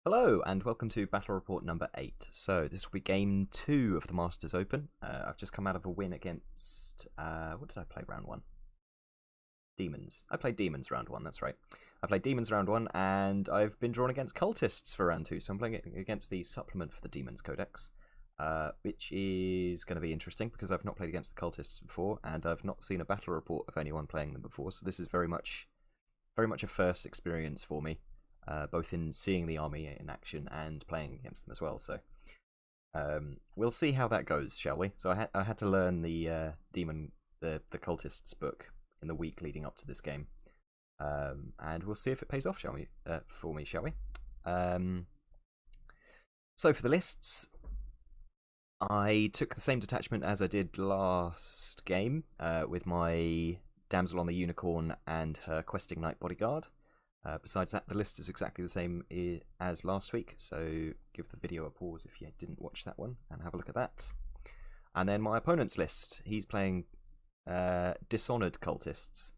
Hello and welcome to Battle Report number 8. So this will be game 2 of the Masters Open. I've just come out of a win against, what did I play round 1? Demons. I played Demons round 1, that's right. I played Demons round 1 and I've been drawn against Cultists for round 2. So I'm playing against the supplement for the Demons Codex, which is going to be interesting because I've not played against the Cultists before and I've not seen a battle report of anyone playing them before. So this is very much a first experience for me. Both in seeing the army in action and playing against them as well. So we'll see how that goes, shall we? So I had to learn the the cultists book in the week leading up to this game, and we'll see if it pays off, shall we? For me, shall we? So for the lists, I took the same detachment as I did last game, with my Damsel on the Unicorn and her questing knight bodyguard. Besides that, the list is exactly the same as last week, so give the video a pause if you didn't watch that one and have a look at that. And then my opponent's list, he's playing Dishonored Cultists.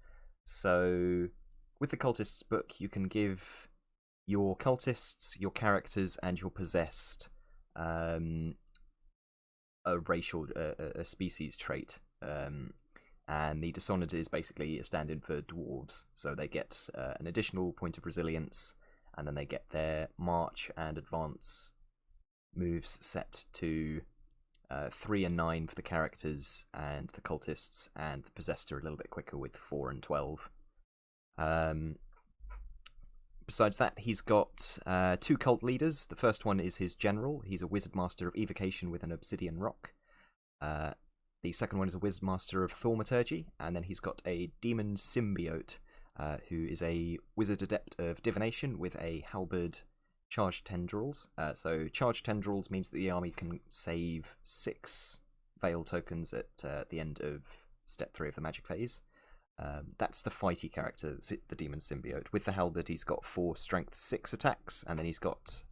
So with the Cultists book, you can give your Cultists, your characters, and your possessed a species trait. And the Dishonored is basically a stand-in for dwarves, so they get an additional point of resilience, and then they get their march and advance moves set to 3 and 9 for the characters and the cultists, and the possessed are a little bit quicker with 4 and 12. Besides that, he's got 2 cult leaders. The first one is his general. He's a wizard master of evocation with an obsidian rock. The second one is a Wizmaster of Thaumaturgy, and then he's got a Demon Symbiote, who is a Wizard Adept of Divination with a Halberd Charged Tendrils. So Charged Tendrils means that the army can save 6 Veil tokens at the end of Step 3 of the Magic Phase. That's the fighty character, the Demon Symbiote. With the Halberd, he's got 4 Strength 6 attacks, and then he's got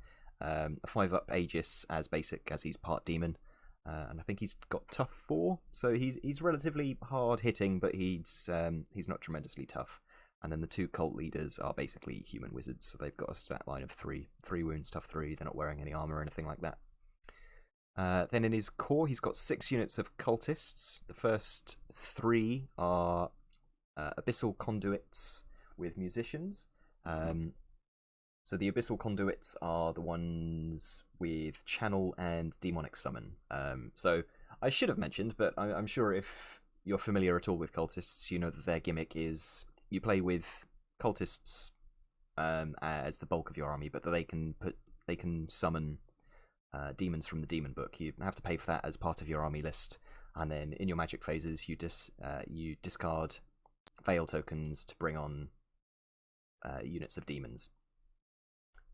a 5-up Aegis as basic, as he's part Demon. And I think he's got tough 4, so he's relatively hard hitting, but he's not tremendously tough. And then the 2 cult leaders are basically human wizards, so they've got a stat line of 3 wounds, tough 3. They're not wearing any armor or anything like that. Then in his core, he's got 6 units of cultists. The first 3 are abyssal conduits with musicians. So the Abyssal Conduits are the ones with Channel and Demonic Summon. So I should have mentioned, but I'm sure if you're familiar at all with cultists, you know that their gimmick is you play with cultists as the bulk of your army, but that they can summon demons from the demon book. You have to pay for that as part of your army list, and then in your magic phases you discard Veil tokens to bring on units of demons.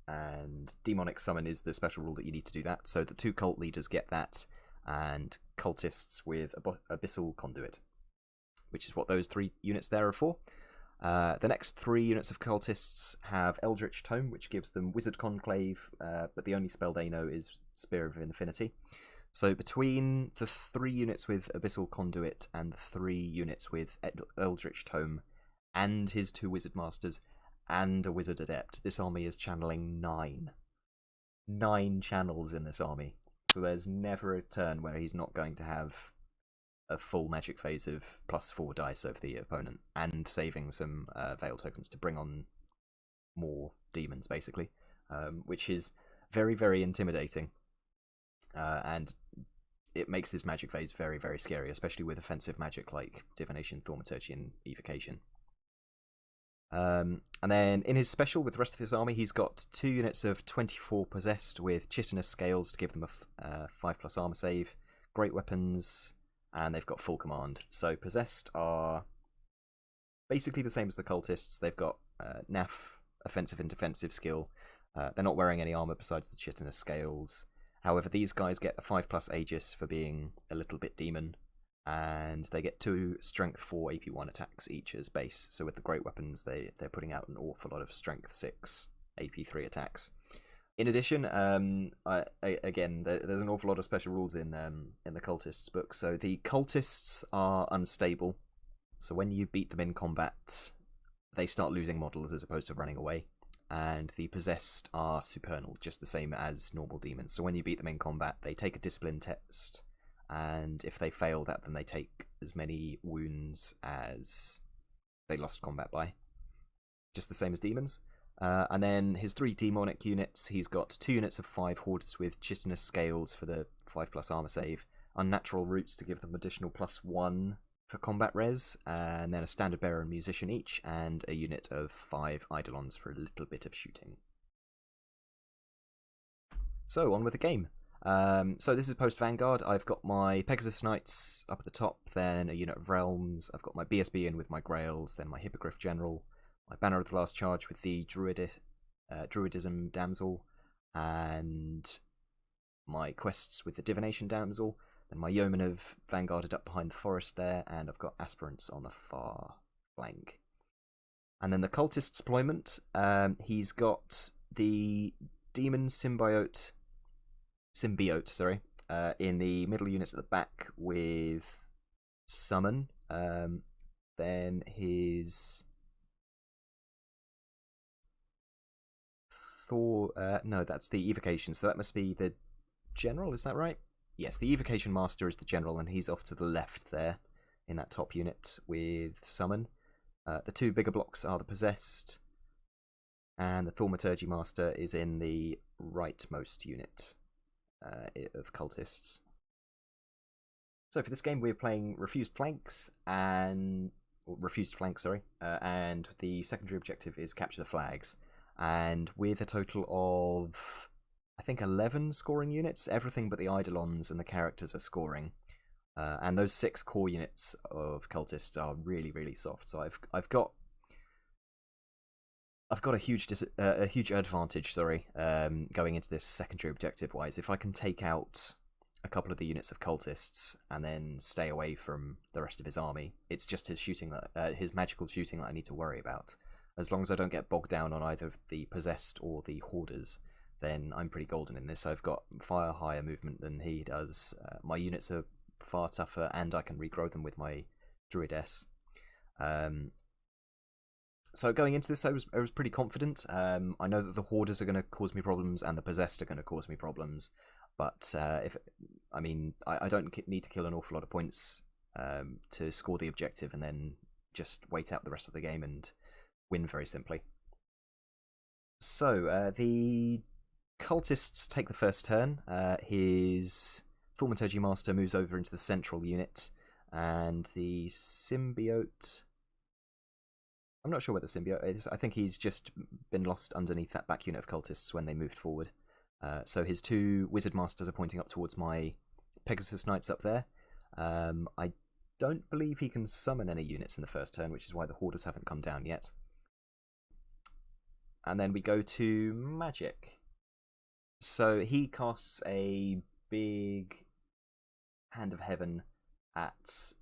And Demonic Summon is the special rule that you need to do that. So the 2 cult leaders get that, and cultists with Abyssal Conduit, which is what those 3 units there are for. The next 3 units of cultists have Eldritch Tome, which gives them Wizard Conclave, but the only spell they know is Spear of Infinity. So between the 3 units with Abyssal Conduit and the 3 units with Eldritch Tome and his 2 Wizard Masters and a Wizard Adept, this army is channeling 9 channels in this army. So there's never a turn where he's not going to have a full magic phase of +4 dice over the opponent and saving some Veil tokens to bring on more demons, basically, which is very, very intimidating. And it makes this magic phase very, very scary, especially with offensive magic like Divination, Thaumaturgy, and Evocation. And then in his special with the rest of his army, he's got 2 units of 24 possessed with chitinous scales to give them a 5+ armor save, great weapons, and they've got full command. So possessed are basically the same as the cultists. They've got NAF, offensive and defensive skill. They're not wearing any armor besides the chitinous scales. However, these guys get a 5+ Aegis for being a little bit demon, and they get 2 Strength 4 AP1 attacks each as base. So with the great weapons, they're putting out an awful lot of Strength 6 AP3 attacks. In addition, again, there's an awful lot of special rules in the cultists book. So the cultists are unstable. So when you beat them in combat, they start losing models as opposed to running away. and the possessed are supernal, just the same as normal demons. So when you beat them in combat, they take a discipline test, and if they fail that, then they take as many wounds as they lost combat by. Just the same as demons. And then his 3 demonic units, he's got 2 units of 5 Hoarders with chitinous scales for the 5+ armor save, unnatural roots to give them additional +1 for combat res, and then a standard bearer and musician each, and a unit of 5 eidolons for a little bit of shooting. So, on with the game. So this is post-Vanguard. I've got my Pegasus Knights up at the top, then a unit of Realms. I've got my BSB in with my Grails, then my Hippogriff General, my Banner of the Last Charge with the Druidism Damsel, and my quests with the Divination Damsel. Then my Yeomen have vanguarded up behind the forest there, and I've got Aspirants on the far flank. And then the Cultist's deployment, he's got the Demon Symbiote, in the middle units at the back with Summon. Then his no, that's the Evocation, so that must be the General, is that right? Yes, the Evocation Master is the General, and he's off to the left there in that top unit with Summon. The 2 bigger blocks are the Possessed, and the Thaumaturgy Master is in the rightmost unit of Cultists. So for this game we're playing Refused Flanks, and the secondary objective is Capture the Flags. And with a total of, I think, 11 scoring units, everything but the Eidolons and the characters are scoring. And those 6 core units of Cultists are really, really soft. So I've got a huge advantage, going into this secondary objective wise. If I can take out a couple of the units of Cultists and then stay away from the rest of his army, it's just his shooting his magical shooting that I need to worry about. As long as I don't get bogged down on either the Possessed or the Hoarders, then I'm pretty golden in this. I've got far higher movement than he does. My units are far tougher, and I can regrow them with my Druidess. So going into this, I was pretty confident. I know that the Hoarders are going to cause me problems, and the Possessed are going to cause me problems. But I don't need to kill an awful lot of points to score the objective, and then just wait out the rest of the game and win very simply. So, the Cultists take the first turn. His Thaumaturgy Master moves over into the central unit, and the Symbiote... I'm not sure where the Symbiote is. I think he's just been lost underneath that back unit of Cultists when they moved forward. So his 2 Wizard Masters are pointing up towards my Pegasus Knights up there. I don't believe he can summon any units in the first turn, which is why the Hoarders haven't come down yet. And then we go to Magic. So he casts a big Hand of Heaven at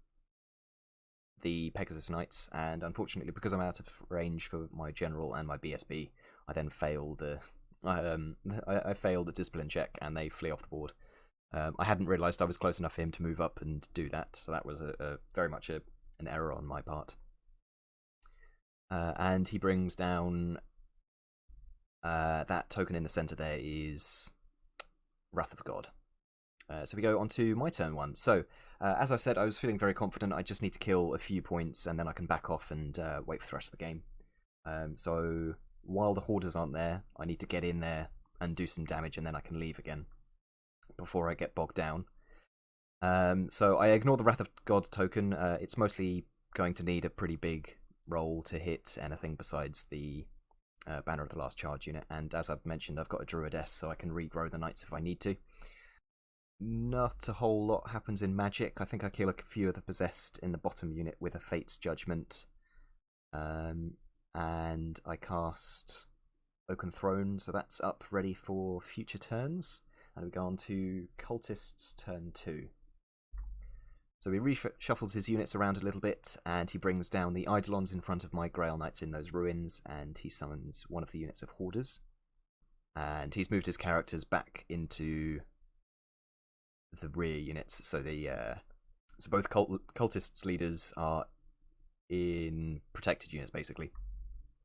the Pegasus Knights, and unfortunately, because I'm out of range for my General and my BSB, I then fail the I failed the discipline check, and they flee off the board. I hadn't realised I was close enough for him to move up and do that, so that was very much an error on my part. And he brings down that token in the centre there is Wrath of God. So we go on to my turn 1. So, as I said, I was feeling very confident. I just need to kill a few points, and then I can back off and wait for the rest of the game. So, while the Hoarders aren't there, I need to get in there and do some damage, and then I can leave again before I get bogged down. So I ignore the Wrath of God token. It's mostly going to need a pretty big roll to hit anything besides the Banner of the Last Charge unit, and as I've mentioned, I've got a Druidess, so I can regrow the Knights if I need to. Not a whole lot happens in Magic. I think I kill a few of the Possessed in the bottom unit with a Fate's Judgment. And I cast Oaken Throne, so that's up ready for future turns. And we go on to Cultist's turn 2. So he reshuffles his units around a little bit, and he brings down the Eidolons in front of my Grail Knights in those ruins, and he summons one of the units of Hoarders. And he's moved his characters back into the rear units, so so both cultists' leaders are in protected units, basically.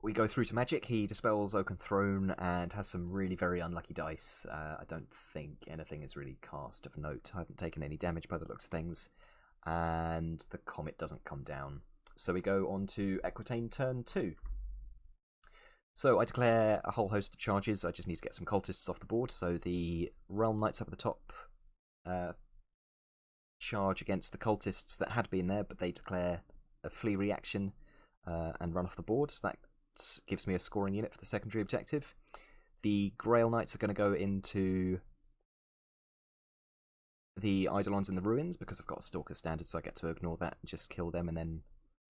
we go through to magic. He dispels Oaken Throne and has some really very unlucky dice. I don't think anything is really cast of note. I haven't taken any damage by the looks of things. And the comet doesn't come down. So we go on to Equitan turn 2. So I declare a whole host of charges. I just need to get some cultists off the board. So the Realm Knights up at the top charge against the cultists that had been there, but they declare a flee reaction and run off the board. So that gives me a scoring unit for the secondary objective. The Grail Knights are going to go into the Eidolons in the Ruins because I've got a Stalker standard, so I get to ignore that and just kill them and then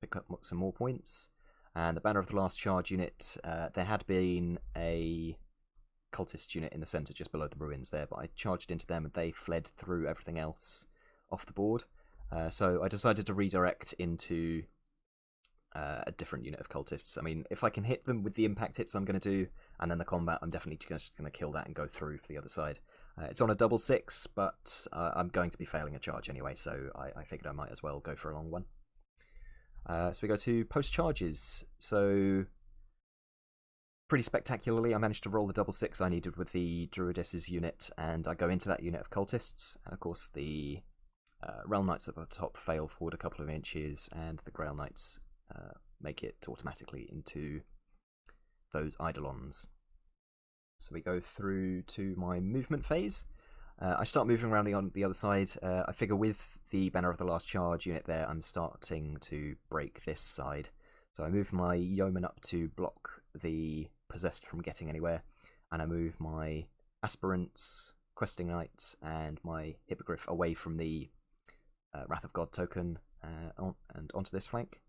pick up some more points. And the Banner of the Last Charge unit, there had been a cultist unit in the centre just below the ruins there, but I charged into them and they fled through everything else off the board. So I decided to redirect into a different unit of cultists. I mean, if I can hit them with the impact hits I'm going to do, and then the combat, I'm definitely just going to kill that and go through for the other side. It's on a double 6, but I'm going to be failing a charge anyway, so I figured I might as well go for a long one. So we go to post charges. So pretty spectacularly, I managed to roll the double 6 I needed with the Druidis's unit, and I go into that unit of cultists. And of course, the Realm Knights up at the top fail forward a couple of inches, and the Grail Knights make it automatically into those Eidolons. So we go through to my movement phase. I start moving around on the other side. I figure with the Banner of the Last Charge unit there, I'm starting to break this side. So I move my Yeoman up to block the Possessed from getting anywhere, and I move my Aspirants, Questing Knights, and my Hippogriff away from the Wrath of God token and onto this flank.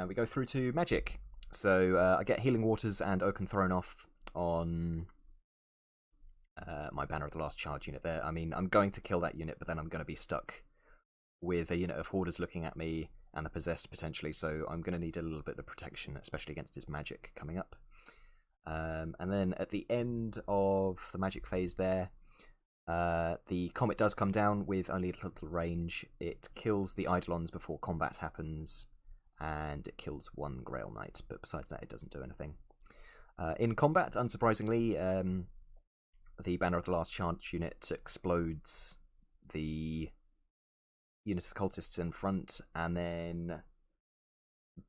We go through to magic. So I get Healing Waters and Oaken Throne off on my Banner of the Last Charge unit there. I mean, I'm going to kill that unit, but then I'm going to be stuck with a unit of Hoarders looking at me and the Possessed potentially, so I'm going to need a little bit of protection, especially against his magic coming up. And then at the end of the magic phase there, the comet does come down with only a little range. It kills the Eidolons before combat happens, and it kills one Grail Knight, but besides that it doesn't do anything. In combat, unsurprisingly, the Banner of the Last Charge unit explodes the unit of cultists in front, and then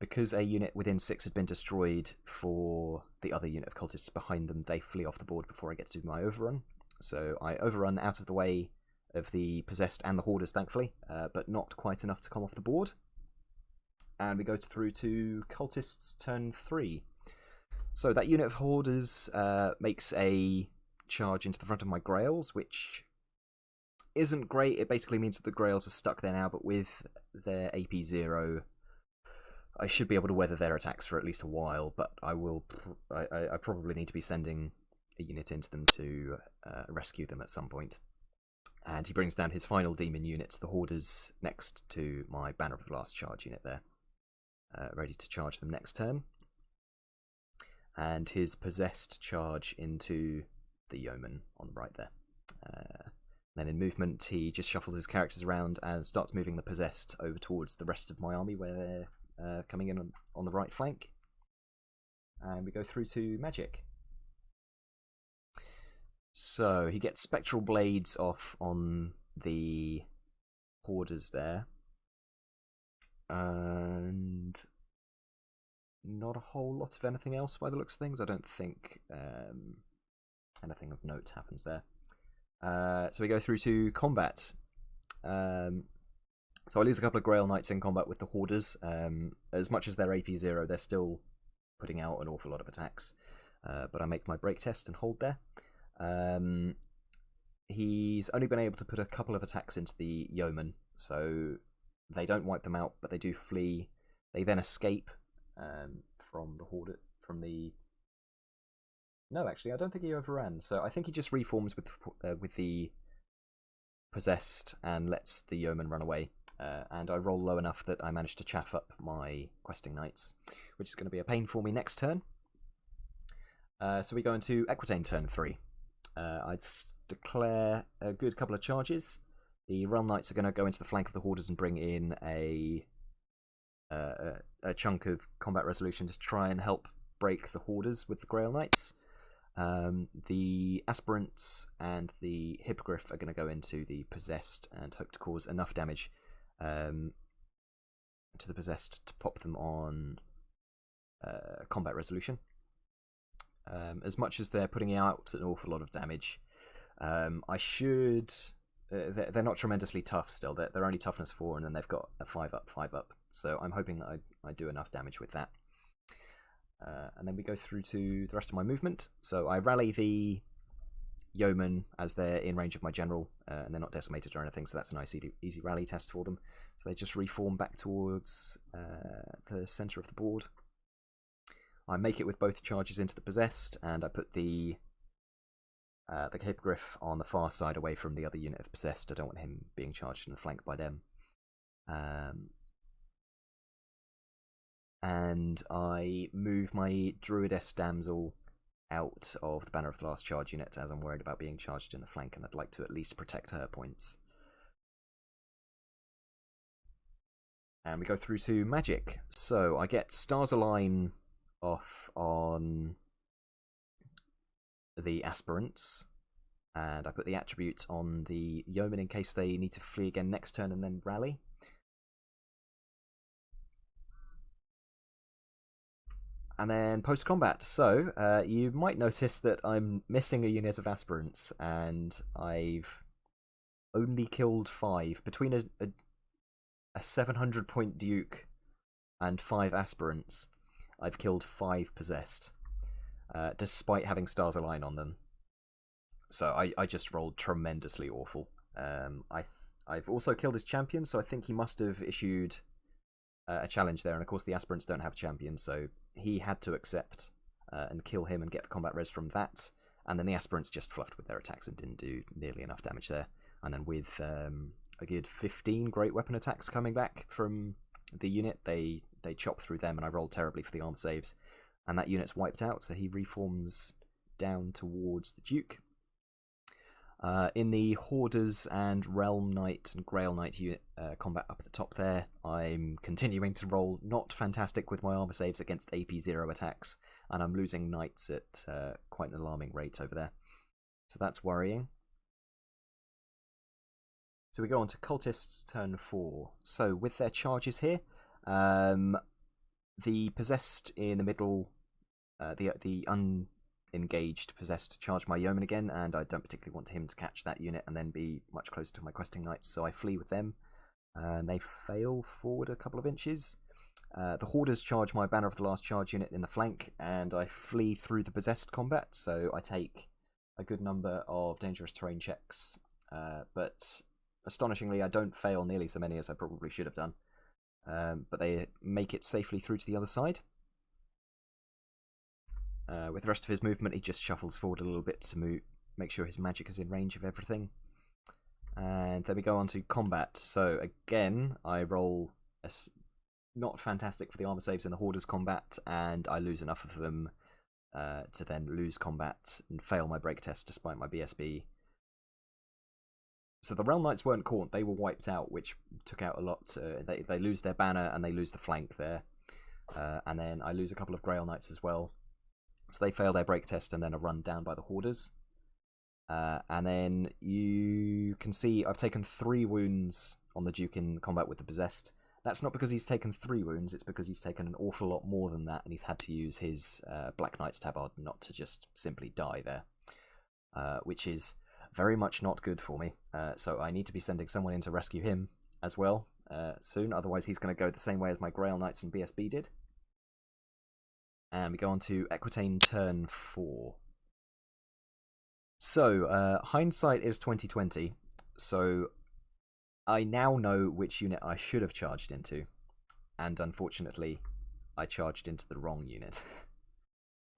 because a unit within 6 had been destroyed for the other unit of cultists behind them, they flee off the board before I get to do my overrun. So I overrun out of the way of the Possessed and the Hoarders, thankfully, but not quite enough to come off the board. And we go through to Cultists turn 3. So that unit of Hoarders makes a charge into the front of my Grails, which isn't great. It basically means that the Grails are stuck there now, but with their AP 0, I should be able to weather their attacks for at least a while, but I probably need to be sending a unit into them to rescue them at some point. And he brings down his final demon unit, the Hoarders, next to my Banner of the Last Charge unit there, ready to charge them next turn. And his Possessed charge into the Yeoman on the right there. Then in movement, he just shuffles his characters around and starts moving the Possessed over towards the rest of my army, where they're coming in on the right flank. And we go through to magic. So he gets Spectral Blades off on the Hoarders there. And not a whole lot of anything else by the looks of things. I don't think anything of note happens there. So we go through to combat. So I lose a couple of Grail Knights in combat with the Hoarders. As much as they're AP 0, they're still putting out an awful lot of attacks. But I make my break test and hold there. He's only been able to put a couple of attacks into the Yeoman, so they don't wipe them out, but they do flee. They then escape from the Hoarder, No, actually, I don't think he overran. So I think he just reforms with the Possessed and lets the Yeoman run away. And I roll low enough that I manage to chaff up my Questing Knights, which is going to be a pain for me next turn. So we go into Equitan turn 3. I'd declare a good couple of charges. The Realm Knights are going to go into the flank of the Hoarders and bring in a a chunk of combat resolution to try and help break the Hoarders with the Grail Knights. The Aspirants and the Hippogriff are going to go into the Possessed and hope to cause enough damage to the Possessed to pop them on combat resolution. As much as they're putting out an awful lot of damage, I should... they're not tremendously tough still. They're only toughness 4, and then they've got a 5-up, 5-up. So I'm hoping that I do enough damage with that. And then we go through to the rest of my movement. So I rally the Yeomen as they're in range of my General, and they're not decimated or anything, so that's a nice easy rally test for them. So they just reform back towards the centre of the board. I make it with both charges into the Possessed, and I put the Hippogriff on the far side away from the other unit of Possessed. I don't want him being charged in the flank by them. And I move my Druidess Damsel out of the Banner of the Last Charge unit, as I'm worried about being charged in the flank, and I'd like to at least protect her points. And we go through to Magic. So I get Stars Align off on the Aspirants, and I put the attribute on the Yeomen in case they need to flee again next turn and then rally. And then post-combat, so you might notice that I'm missing a unit of Aspirants, and I've only killed 5. Between a 700-point Duke and 5 Aspirants, I've killed 5 Possessed, despite having Stars Align on them. So I just rolled tremendously awful. I've also killed his champion, so I think he must have issued a challenge there, and of course the Aspirants don't have a champion, so he had to accept and kill him and get the combat res from that, and then the Aspirants just fluffed with their attacks and didn't do nearly enough damage there. And then with a good 15 great weapon attacks coming back from the unit, they chop through them, and I rolled terribly for the armor saves, and that unit's wiped out, so he reforms down towards the Duke. In the Hoarders and Realm Knight and Grail Knight unit combat up at the top there, I'm continuing to roll not fantastic with my armor saves against AP0 attacks, and I'm losing knights at quite an alarming rate over there. So that's worrying. So we go on to Cultists turn 4. So with their charges here, the Possessed in the middle, the unengaged Possessed charge my Yeoman again, and I don't particularly want him to catch that unit and then be much closer to my questing knights, so I flee with them, and they fail forward a couple of inches. The Hoarders charge my Banner of the Last Charge unit in the flank, and I flee through the Possessed combat, so I take a good number of dangerous terrain checks, but astonishingly I don't fail nearly so many as I probably should have done. But they make it safely through to the other side. With the rest of his movement, he just shuffles forward a little bit to make sure his magic is in range of everything. And then we go on to combat. So again, I roll not fantastic for the armor saves in the Hoarders combat, and I lose enough of them to then lose combat and fail my break test despite my BSB. So the Realm Knights weren't caught, they were wiped out, which took out a lot. They lose their banner and they lose the flank there. And then I lose a couple of Grail Knights as well. So they fail their break test and then are run down by the Hoarders. And then you can see I've taken 3 wounds on the Duke in combat with the Possessed. That's not because he's taken 3 wounds, it's because he's taken an awful lot more than that, and he's had to use his Black Knight's Tabard not to just simply die there. Which is very much not good for me. So I need to be sending someone in to rescue him as well soon, otherwise he's going to go the same way as my Grail Knights and BSB did. And we go on to Equitan turn 4. So, hindsight is 2020, so I now know which unit I should have charged into, and unfortunately, I charged into the wrong unit.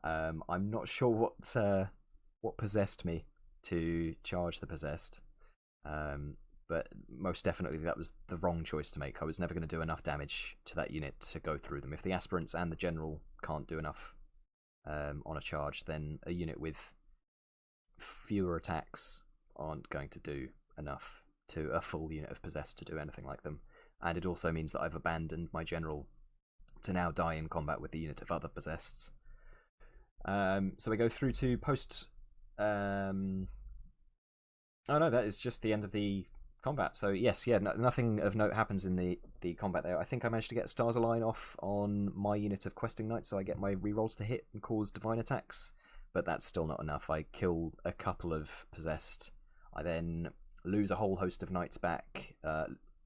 I'm not sure what possessed me to charge the Possessed, but most definitely that was the wrong choice to make. I was never going to do enough damage to that unit to go through them. If the Aspirants and the General can't do enough on a charge, then a unit with fewer attacks aren't going to do enough to a full unit of Possessed to do anything like them. And it also means that I've abandoned my General to now die in combat with the unit of other possessed. So we go through to post... Oh no, that is just the end of the combat. So yes, yeah, nothing of note happens in the combat there. I think I managed to get Stars Align off on my unit of Questing Knights, so I get my rerolls to hit and cause divine attacks, but that's still not enough. I kill a couple of possessed. I then lose a whole host of knights back.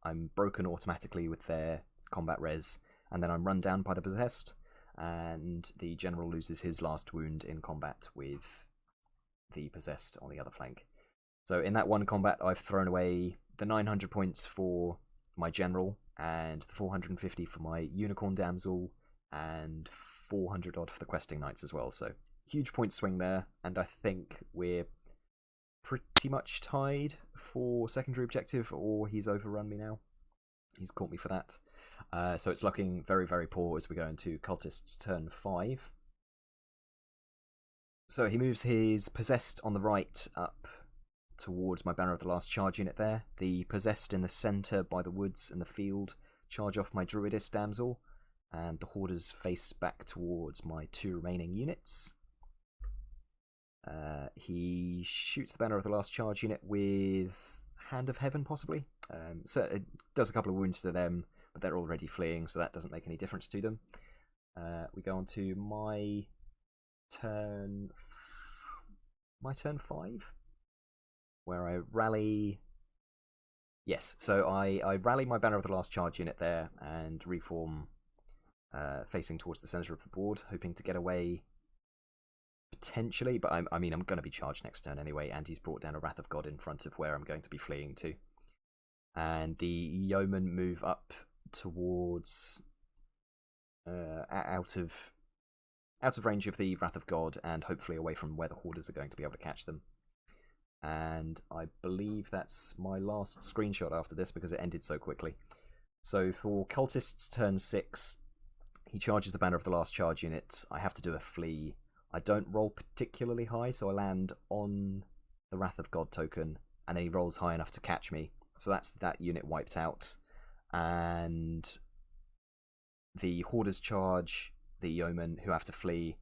I'm broken automatically with their combat res, and then I'm run down by the possessed, and the general loses his last wound in combat with the possessed on the other flank. So in that one combat, I've thrown away the 900 points for my general, and the 450 for my unicorn damsel, and 400 odd for the questing knights as well. So huge point swing there, and I think we're pretty much tied for secondary objective, or he's overrun me now. He's caught me for that. So it's looking very, very poor as we go into Cultist's turn 5. So he moves his possessed on the right up towards my Banner of the Last Charge unit there. The possessed in the centre by the woods and the field charge off my Druidist Damsel, and the Hoarders face back towards my 2 remaining units. He shoots the Banner of the Last Charge unit with Hand of Heaven, possibly. So it does a couple of wounds to them, but they're already fleeing, so that doesn't make any difference to them. We go on to my turn 5, where I rally... Yes, so I rally my Banner of the Last Charge unit there and reform facing towards the centre of the board, hoping to get away potentially, but I mean, I'm going to be charged next turn anyway, and he's brought down a Wrath of God in front of where I'm going to be fleeing to. And the yeomen move up towards out of range of the Wrath of God, and hopefully away from where the Hoarders are going to be able to catch them. And I believe that's my last screenshot after this, because it ended so quickly. So for Cultist's turn 6, he charges the Banner of the Last Charge unit. I have to do a flee. I don't roll particularly high, so I land on the Wrath of God token, and then he rolls high enough to catch me. So that's that unit wiped out. And the Hoarders charge the yeomen, who have to flee,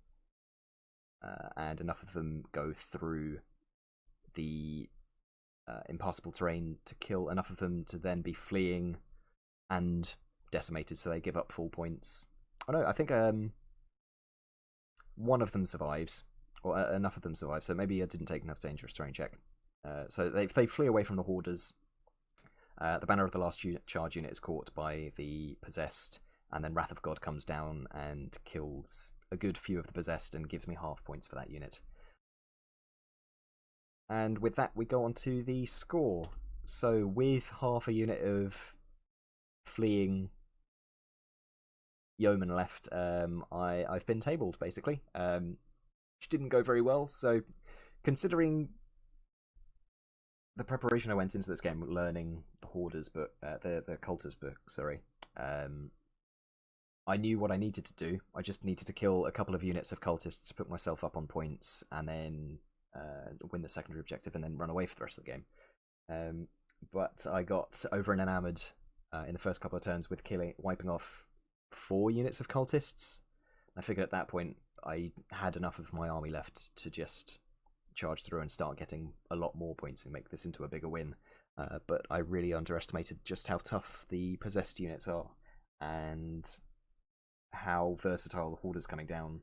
and enough of them go through the impassable terrain to kill enough of them to then be fleeing and decimated, so they give up full points. Oh no, I think one of them survives, or enough of them survive, so maybe I didn't take enough dangerous terrain check. So they flee away from the Hoarders. The Banner of the Last Charge unit is caught by the possessed, and then Wrath of God comes down and kills a good few of the possessed and gives me half points for that unit. And with that, we go on to the score. So with half a unit of fleeing yeomen left, I've been tabled, basically, which didn't go very well. So considering the preparation I went into this game, learning the Hoarders book, the Cultist book, sorry, I knew what I needed to do. I just needed to kill a couple of units of Cultists to put myself up on points, and then win the secondary objective, and then run away for the rest of the game. But I got over and enamoured in the first couple of turns with wiping off 4 units of Cultists. I figured at that point I had enough of my army left to just charge through and start getting a lot more points and make this into a bigger win. But I really underestimated just how tough the possessed units are, and how versatile the Hoarders coming down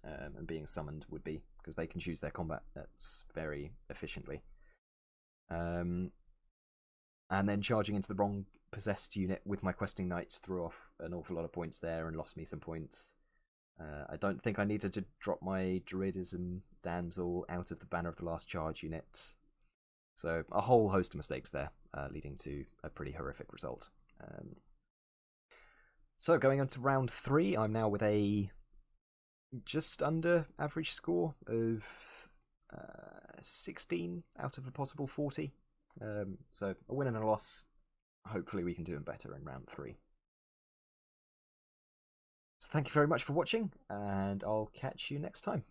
and being summoned would be, because they can choose their combat nets very efficiently. And then charging into the wrong possessed unit with my questing knights threw off an awful lot of points there and lost me some points. I don't think I needed to drop my Druidism Damsel out of the Banner of the Last Charge unit. So a whole host of mistakes there, leading to a pretty horrific result. So going on to round 3, I'm now with a just under average score of 16 out of a possible 40. So a win and a loss. Hopefully we can do them better in round 3. So thank you very much for watching, and I'll catch you next time.